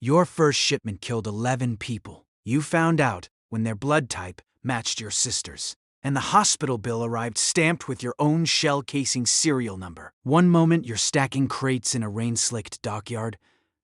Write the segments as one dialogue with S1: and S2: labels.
S1: Your first shipment killed 11 people. You found out when their blood type matched your sister's. And the hospital bill arrived stamped with your own shell casing serial number. One moment you're stacking crates in a rain-slicked dockyard.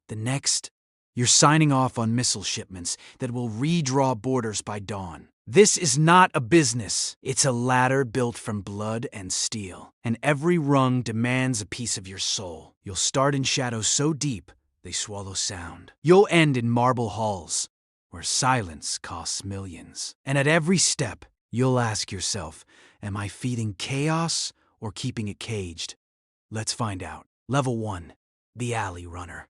S1: The next, you're signing off on missile shipments that will redraw borders by dawn. This is not a business. It's a ladder built from blood and steel. And every rung demands a piece of your soul. You'll start in shadows so deep, they swallow sound. You'll end in marble halls, where silence costs millions. And at every step, you'll ask yourself, am I feeding chaos or keeping it caged? Let's find out. Level 1, the alley runner.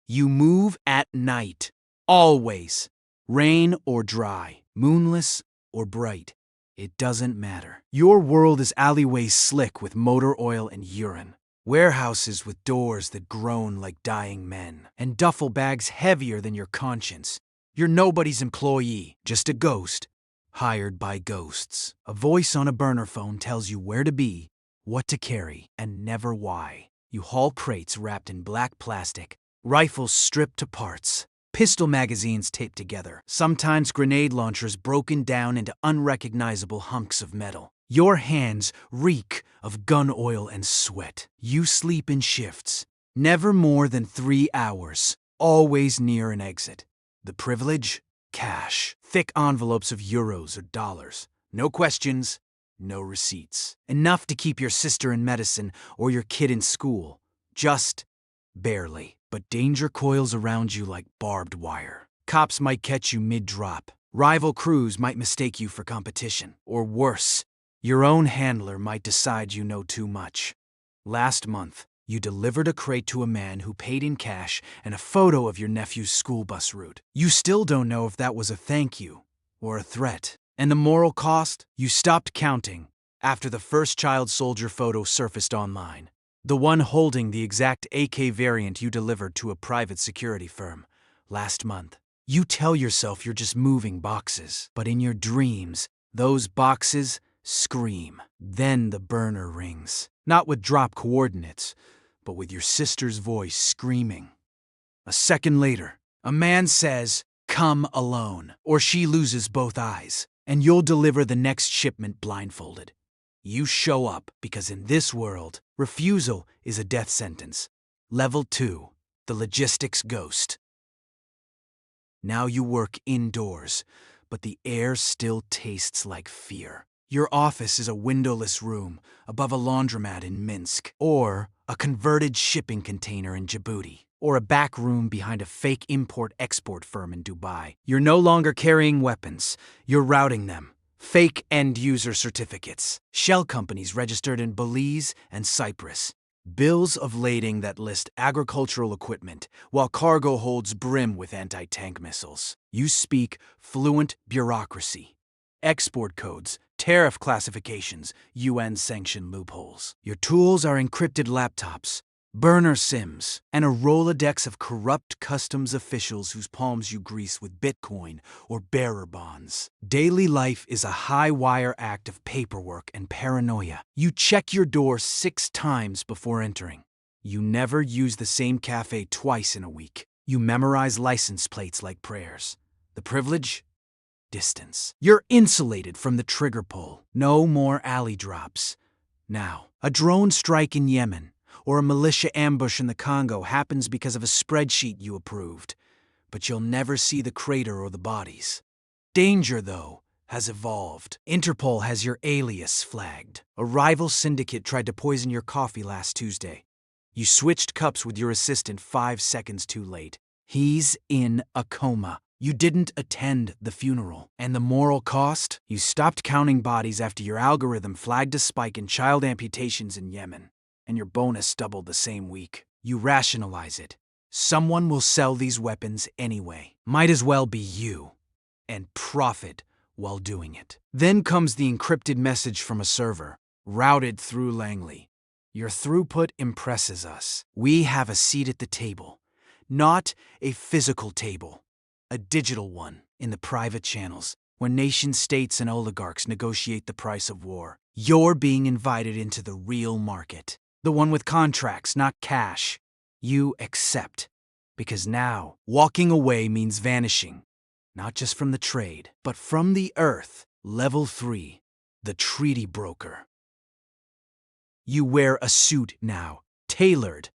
S1: You move at night, always. Rain or dry, moonless or bright, it doesn't matter. Your world is alleyways slick with motor oil and urine. Warehouses with doors that groan like dying men. And duffel bags heavier than your conscience. You're nobody's employee, just a ghost, hired by ghosts. A voice on a burner phone tells you where to be, what to carry, and never why. You haul crates wrapped in black plastic, rifles stripped to parts, pistol magazines taped together, sometimes grenade launchers broken down into unrecognizable hunks of metal. Your hands reek of gun oil and sweat. You sleep in shifts, never more than 3 hours, always near an exit. The privilege? Cash. Thick envelopes of euros or dollars. No questions, no receipts. Enough to keep your sister in medicine or your kid in school. Just barely. But danger coils around you like barbed wire. Cops might catch you mid-drop. Rival crews might mistake you for competition. Or worse, your own handler might decide you know too much. Last month, you delivered a crate to a man who paid in cash and a photo of your nephew's school bus route. You still don't know if that was a thank you or a threat. And the moral cost? You stopped counting after the first child soldier photo surfaced online. The one holding the exact AK variant you delivered to a private security firm last month. You tell yourself you're just moving boxes, but in your dreams, those boxes scream. Then the burner rings, not with drop coordinates, but with your sister's voice screaming. A second later, a man says, "Come alone," or she loses both eyes, and you'll deliver the next shipment blindfolded. You show up because in this world, refusal is a death sentence. Level 2, the logistics ghost. Now you work indoors, but the air still tastes like fear. Your office is a windowless room above a laundromat in Minsk, or a converted shipping container in Djibouti, or a back room behind a fake import-export firm in Dubai. You're no longer carrying weapons, you're routing them. Fake end-user certificates, shell companies registered in Belize and Cyprus, bills of lading that list agricultural equipment, while cargo holds brim with anti-tank missiles. You speak fluent bureaucracy, export codes, tariff classifications, UN-sanctioned loopholes. Your tools are encrypted laptops, burner SIMs, and a Rolodex of corrupt customs officials whose palms you grease with Bitcoin or bearer bonds. Daily life is a high-wire act of paperwork and paranoia. You check your door 6 times before entering. You never use the same cafe twice in a week. You memorize license plates like prayers. The privilege? Distance. You're insulated from the trigger pull. No more alley drops. Now, a drone strike in Yemen or a militia ambush in the Congo happens because of a spreadsheet you approved, but you'll never see the crater or the bodies. Danger, though, has evolved. Interpol has your alias flagged. A rival syndicate tried to poison your coffee last Tuesday. You switched cups with your assistant 5 seconds too late. He's in a coma. You didn't attend the funeral. And the moral cost? You stopped counting bodies after your algorithm flagged a spike in child amputations in Yemen. And your bonus doubled the same week. You rationalize it. Someone will sell these weapons anyway. Might as well be you. And profit while doing it. Then comes the encrypted message from a server, routed through Langley. Your throughput impresses us. We have a seat at the table. Not a physical table. A digital one in the private channels, where nation-states and oligarchs negotiate the price of war. You're being invited into the real market. The one with contracts, not cash. You accept. Because now, walking away means vanishing. Not just from the trade, but from the earth. Level 3. The Treaty Broker. You wear a suit now, tailored.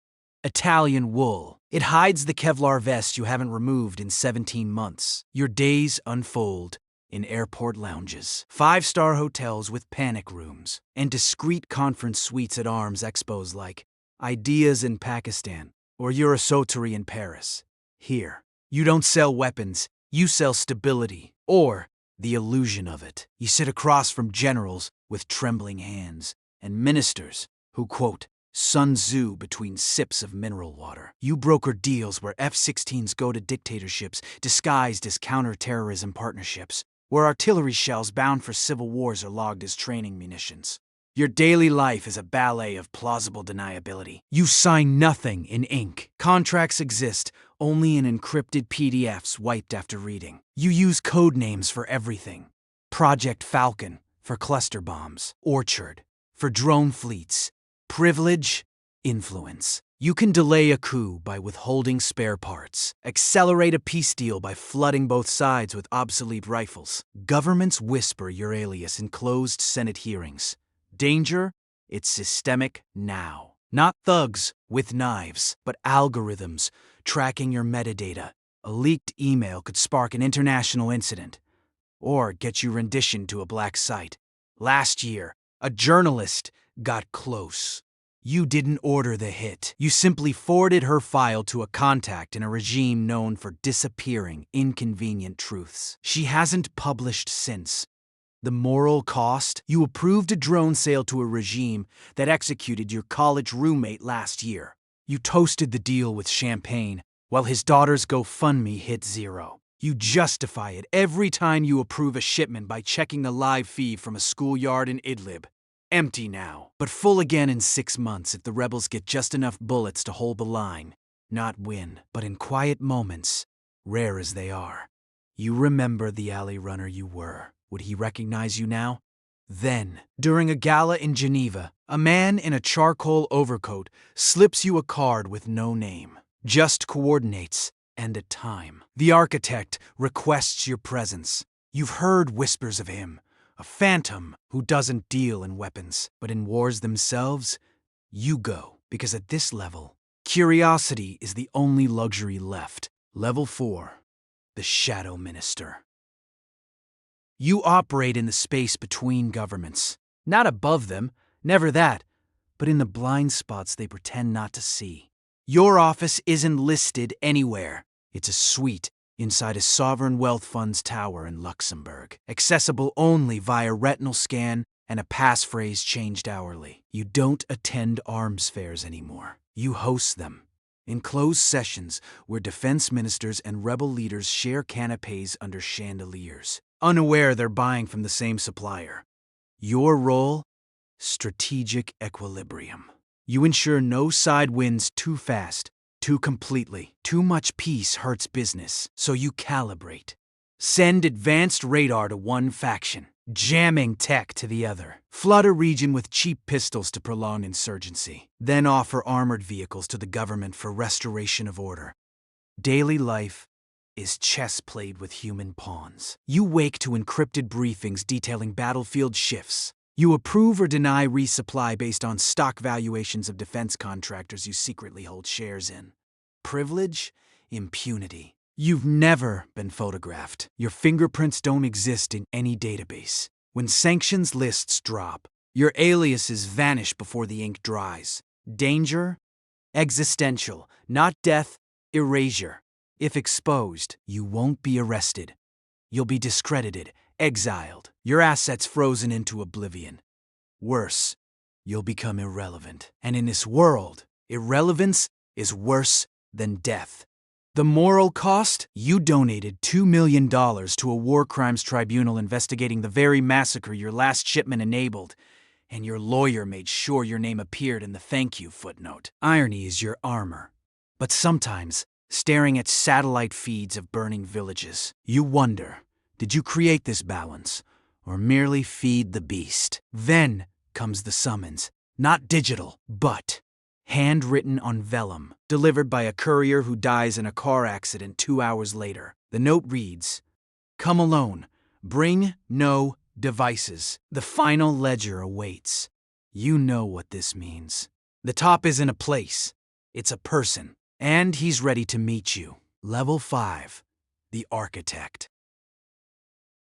S1: Italian wool. It hides the Kevlar vest you haven't removed in 17 months. Your days unfold in airport lounges, 5-star hotels with panic rooms, and discreet conference suites at arms expos like Ideas in Pakistan or Eurosoteri in Paris. Here, you don't sell weapons, you sell stability, or the illusion of it. You sit across from generals with trembling hands and ministers who quote Sun Tzu between sips of mineral water. You broker deals where F-16s go to dictatorships disguised as counter-terrorism partnerships, where artillery shells bound for civil wars are logged as training munitions. Your daily life is a ballet of plausible deniability. You sign nothing in ink. Contracts exist only in encrypted PDFs wiped after reading. You use code names for everything. Project Falcon for cluster bombs, Orchard for drone fleets. Privilege, influence. You can delay a coup by withholding spare parts, accelerate a peace deal by flooding both sides with obsolete rifles. Governments whisper your alias in closed Senate hearings. Danger? It's systemic now. Not thugs with knives, but algorithms tracking your metadata. A leaked email could spark an international incident, or get you renditioned to a black site. Last year, a journalist got close. You didn't order the hit. You simply forwarded her file to a contact in a regime known for disappearing inconvenient truths. She hasn't published since. The moral cost? You approved a drone sale to a regime that executed your college roommate last year. You toasted the deal with champagne while his daughter's GoFundMe hit zero. You justify it every time you approve a shipment by checking the live feed from a schoolyard in Idlib. Empty now, but full again in 6 months if the rebels get just enough bullets to hold the line. Not win, but in quiet moments, rare as they are. You remember the alley runner you were. Would he recognize you now? Then, during a gala in Geneva, a man in a charcoal overcoat slips you a card with no name, just coordinates and a time. The architect requests your presence. You've heard whispers of him. A phantom who doesn't deal in weapons, but in wars themselves. You go, because at this level, curiosity is the only luxury left. Level 4. The Shadow Minister. You operate in the space between governments. Not above them, never that, but in the blind spots they pretend not to see. Your office isn't listed anywhere. It's a suite inside a sovereign wealth fund's tower in Luxembourg, accessible only via retinal scan and a passphrase changed hourly. You don't attend arms fairs anymore. You host them. In closed sessions where defense ministers and rebel leaders share canapes under chandeliers, unaware they're buying from the same supplier. Your role? Strategic equilibrium. You ensure no side wins too fast, too completely. Too much peace hurts business, so you calibrate. Send advanced radar to one faction, jamming tech to the other. Flood a region with cheap pistols to prolong insurgency. Then offer armored vehicles to the government for restoration of order. Daily life is chess played with human pawns. You wake to encrypted briefings detailing battlefield shifts. You approve or deny resupply based on stock valuations of defense contractors you secretly hold shares in. Privilege? Impunity. You've never been photographed. Your fingerprints don't exist in any database. When sanctions lists drop, your aliases vanish before the ink dries. Danger? Existential, not death, erasure. If exposed, you won't be arrested. You'll be discredited, exiled, your assets frozen into oblivion. Worse, you'll become irrelevant. And in this world, irrelevance is worse than death. The moral cost? You donated $2 million to a war crimes tribunal investigating the very massacre your last shipment enabled, and your lawyer made sure your name appeared in the thank you footnote. Irony is your armor. But sometimes, staring at satellite feeds of burning villages, you wonder, did you create this balance, or merely feed the beast? Then comes the summons, not digital, but handwritten on vellum, delivered by a courier who dies in a car accident 2 hours later. The note reads, "Come alone. Bring no devices. The final ledger awaits." You know what this means. The top isn't a place, it's a person. And he's ready to meet you. Level 5. The Architect.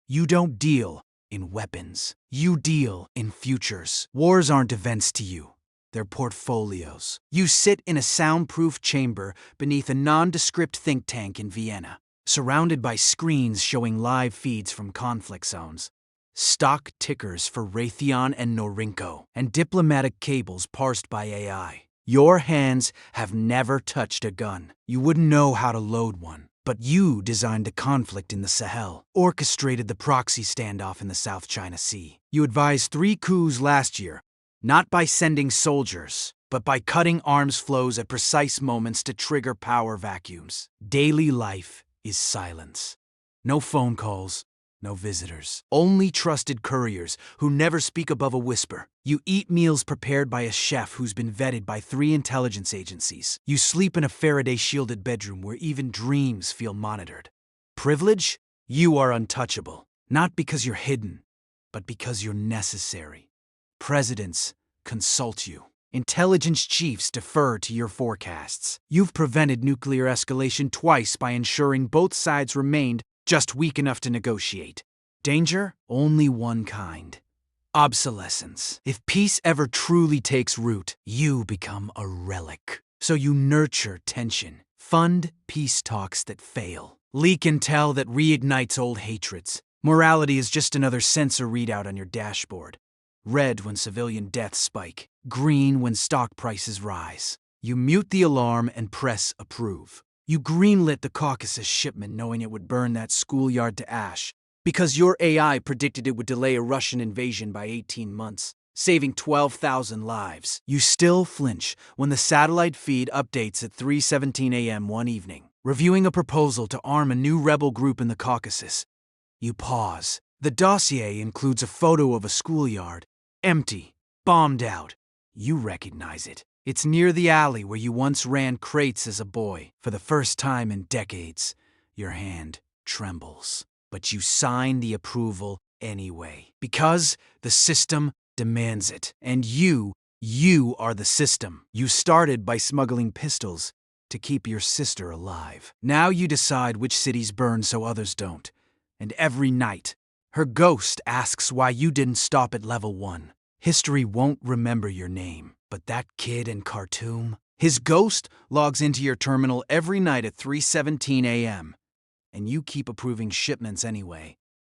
S1: You don't deal in weapons. You deal in futures. Wars aren't events to you. They're portfolios. You sit in a soundproof chamber beneath a nondescript think tank in Vienna, surrounded by screens showing live feeds from conflict zones, stock tickers for Raytheon and Norinco, and diplomatic cables parsed by AI. Your hands have never touched a gun. You wouldn't know how to load one. But you designed the conflict in the Sahel, orchestrated the proxy standoff in the South China Sea. You advised 3 coups last year, not by sending soldiers, but by cutting arms flows at precise moments to trigger power vacuums. Daily life is silence. No phone calls, no visitors. Only trusted couriers who never speak above a whisper. You eat meals prepared by a chef who's been vetted by 3 intelligence agencies. You sleep in a Faraday-shielded bedroom where even dreams feel monitored. Privilege? You are untouchable. Not because you're hidden, but because you're necessary. Presidents consult you. Intelligence chiefs defer to your forecasts. You've prevented nuclear escalation twice by ensuring both sides remained just weak enough to negotiate. Danger? Only one kind. Obsolescence. If peace ever truly takes root, you become a relic. So you nurture tension, fund peace talks that fail, leak intel that reignites old hatreds. Morality is just another sensor readout on your dashboard. Red when civilian deaths spike, green when stock prices rise. You mute the alarm and press approve. You greenlit the Caucasus shipment knowing it would burn that schoolyard to ash, because your AI predicted it would delay a Russian invasion by 18 months, saving 12,000 lives. You still flinch when the satellite feed updates at 3:17 a.m. one evening, reviewing a proposal to arm a new rebel group in the Caucasus. You pause. The dossier includes a photo of a schoolyard, empty, bombed out. You recognize it. It's near the alley where you once ran crates as a boy. For the first time in decades, your hand trembles. But you sign the approval anyway. Because the system demands it. And you are the system. You started by smuggling pistols to keep your sister alive. Now you decide which cities burn so others don't. And every night, her ghost asks why you didn't stop at level 1. History won't remember your name. But that kid in Khartoum, his ghost logs into your terminal every night at 3:17 a.m. And you keep approving shipments anyway.